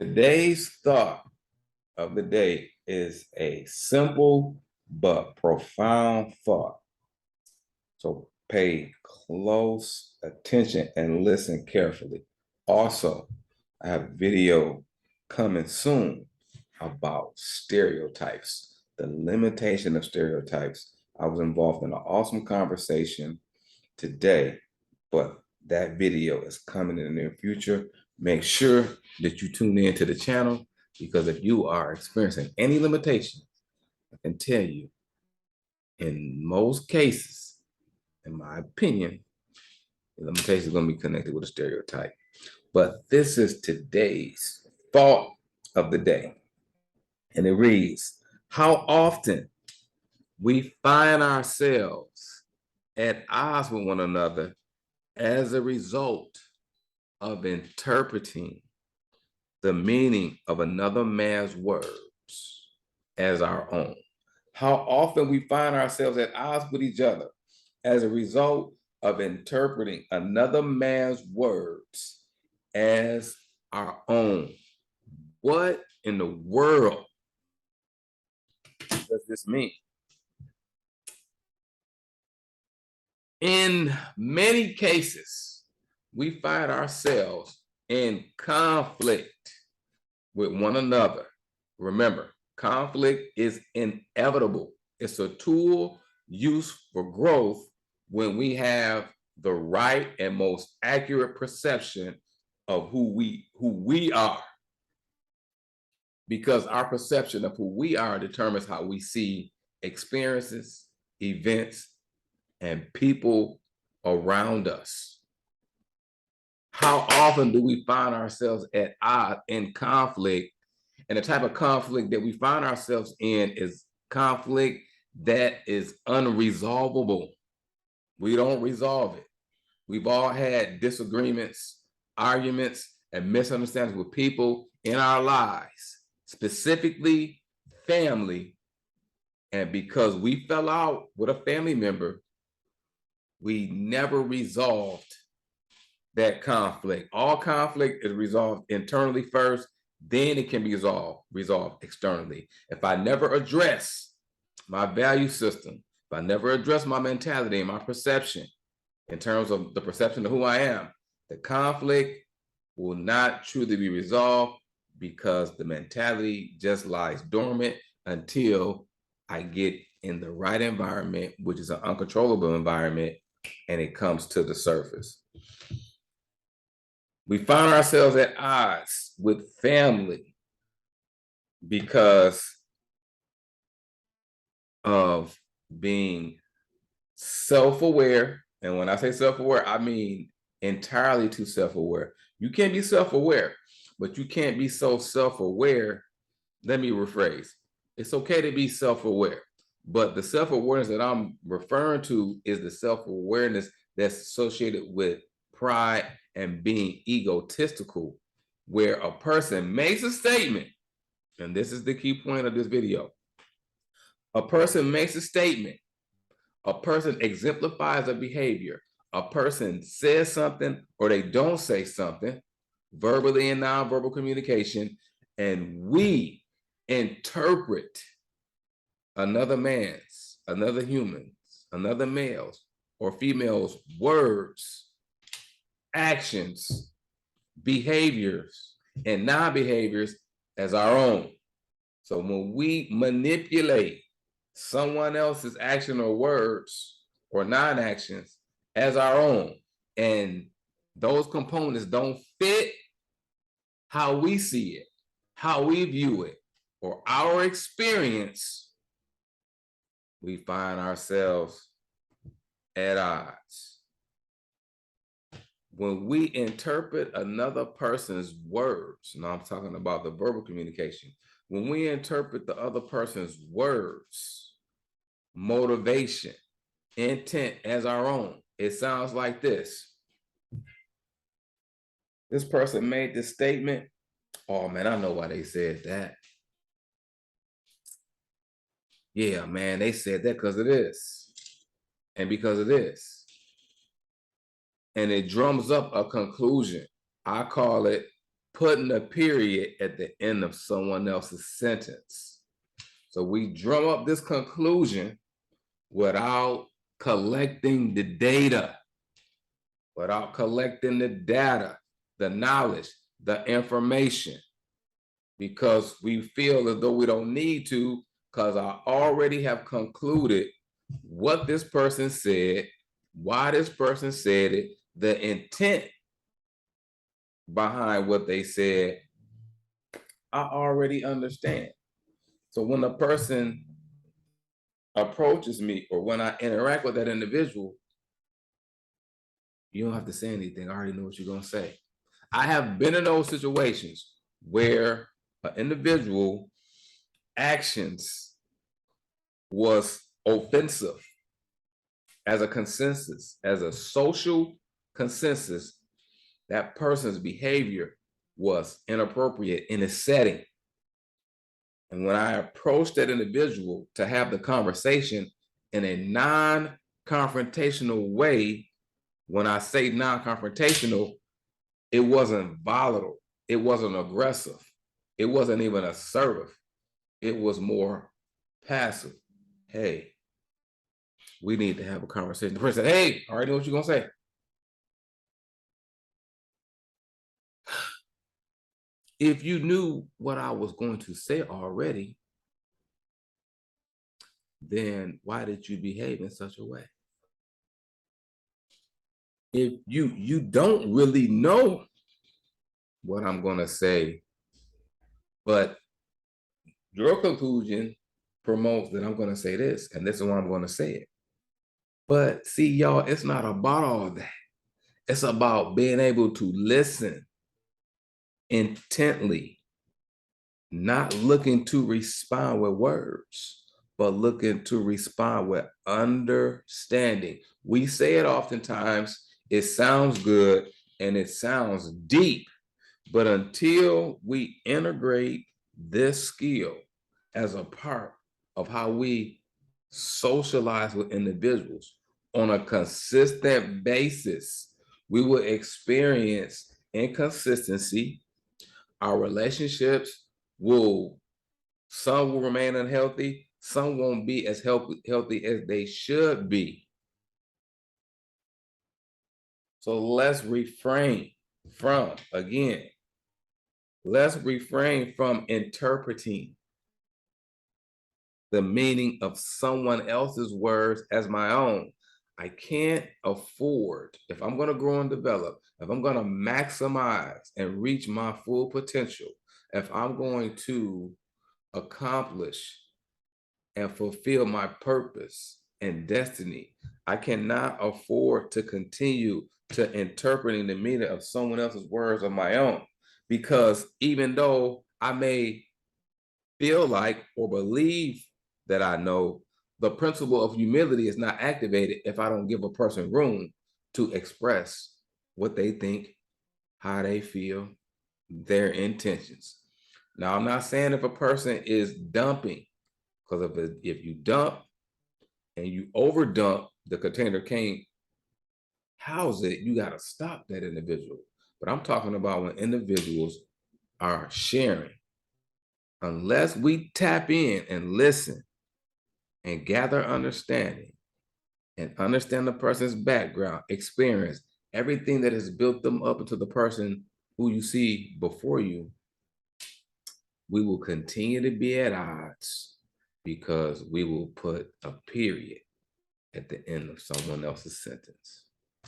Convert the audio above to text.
Today's thought of the day is a simple but profound thought. So pay close attention and listen carefully. Also, I have a video coming soon about stereotypes, the limitation of stereotypes. I was involved in an awesome conversation today, but that video is coming in the near future. Make sure that you tune in to the channel, because if you are experiencing any limitations, I can tell you, in most cases, in my opinion, the limitation is going to be connected with a stereotype. But this is today's thought of the day. And it reads, how often we find ourselves at odds with one another as a result of interpreting the meaning of another man's words as our own. How often we find ourselves at odds with each other as a result of interpreting another man's words as our own. What in the world does this mean? In many cases, we find ourselves in conflict with one another. Remember, conflict is inevitable. It's a tool used for growth when we have the right and most accurate perception of who we are. Because our perception of who we are determines how we see experiences, events, and people around us. How often do we find ourselves at odds in conflict? And the type of conflict that we find ourselves in is conflict that is unresolvable. We don't resolve it. We've all had disagreements, arguments, and misunderstandings with people in our lives, specifically family. And because we fell out with a family member, we never resolved that conflict. All conflict is resolved internally first, then it can be resolved externally. If I never address my value system, if I never address my mentality and my perception in terms of the perception of who I am, the conflict will not truly be resolved, because the mentality just lies dormant until I get in the right environment, which is an uncontrollable environment, and it comes to the surface. We find ourselves at odds with family because of being self-aware. And when I say self-aware, I mean entirely too self-aware. You can be self-aware, but you can't be so self-aware. Let me rephrase. It's okay to be self-aware, but the self-awareness that I'm referring to is the self-awareness that's associated with pride and being egotistical, where a person makes a statement, and this is the key point of this video. A person makes a statement, a person exemplifies a behavior, a person says something or they don't say something, verbally and nonverbal communication, and we interpret another man's, another human's, another male's or female's words, actions, behaviors, and non-behaviors as our own. So when we manipulate someone else's action or words or non-actions as our own, and those components don't fit how we see it, how we view it, or our experience, we find ourselves at odds. When we interpret another person's words, now I'm talking about the verbal communication, when we interpret the other person's words, motivation, intent as our own, it sounds like this. This person made this statement. Oh man, I know why they said that. Yeah, man, they said that because of this and because of this. And it drums up a conclusion. I call it putting a period at the end of someone else's sentence. So we drum up this conclusion without collecting the data, without collecting the data, the knowledge, the information, because we feel as though we don't need to, because I already have concluded what this person said, why this person said it, the intent behind what they said, I already understand. So when a person approaches me or when I interact with that individual, you don't have to say anything. I already know what you're going to say. I have been in those situations where an individual actions was offensive as a consensus, as a social consensus. That person's behavior was inappropriate in a setting. And when I approached that individual to have the conversation in a non-confrontational way, when I say non-confrontational, it wasn't volatile, it wasn't aggressive, it wasn't even assertive, it was more passive. Hey, we need to have a conversation. The person said, hey, I already know what you're gonna say. If you knew what I was going to say already, then why did you behave in such a way? If you don't really know what I'm going to say, but your conclusion promotes that I'm going to say this, and this is why I'm going to say it. But see, y'all, it's not about all that. It's about being able to listen intently, not looking to respond with words, but looking to respond with understanding. We say it oftentimes, it sounds good and it sounds deep, but until we integrate this skill as a part of how we socialize with individuals on a consistent basis, we will experience inconsistency. Our relationships some will remain unhealthy, some won't be as healthy as they should be. So let's refrain from interpreting the meaning of someone else's words as my own. I can't afford, if I'm going to grow and develop, if I'm going to maximize and reach my full potential, if I'm going to accomplish and fulfill my purpose and destiny, I cannot afford to continue to interpreting the meaning of someone else's words of my own, because even though I may feel like or believe that I know, the principle of humility is not activated if I don't give a person room to express what they think, how they feel, their intentions. Now, I'm not saying if a person is dumping, because if you dump and you overdump, the container can't house it, you got to stop that individual. But I'm talking about when individuals are sharing. Unless we tap in and listen and gather understanding and understand the person's background, experience, everything that has built them up into the person who you see before you, we will continue to be at odds because we will put a period at the end of someone else's sentence.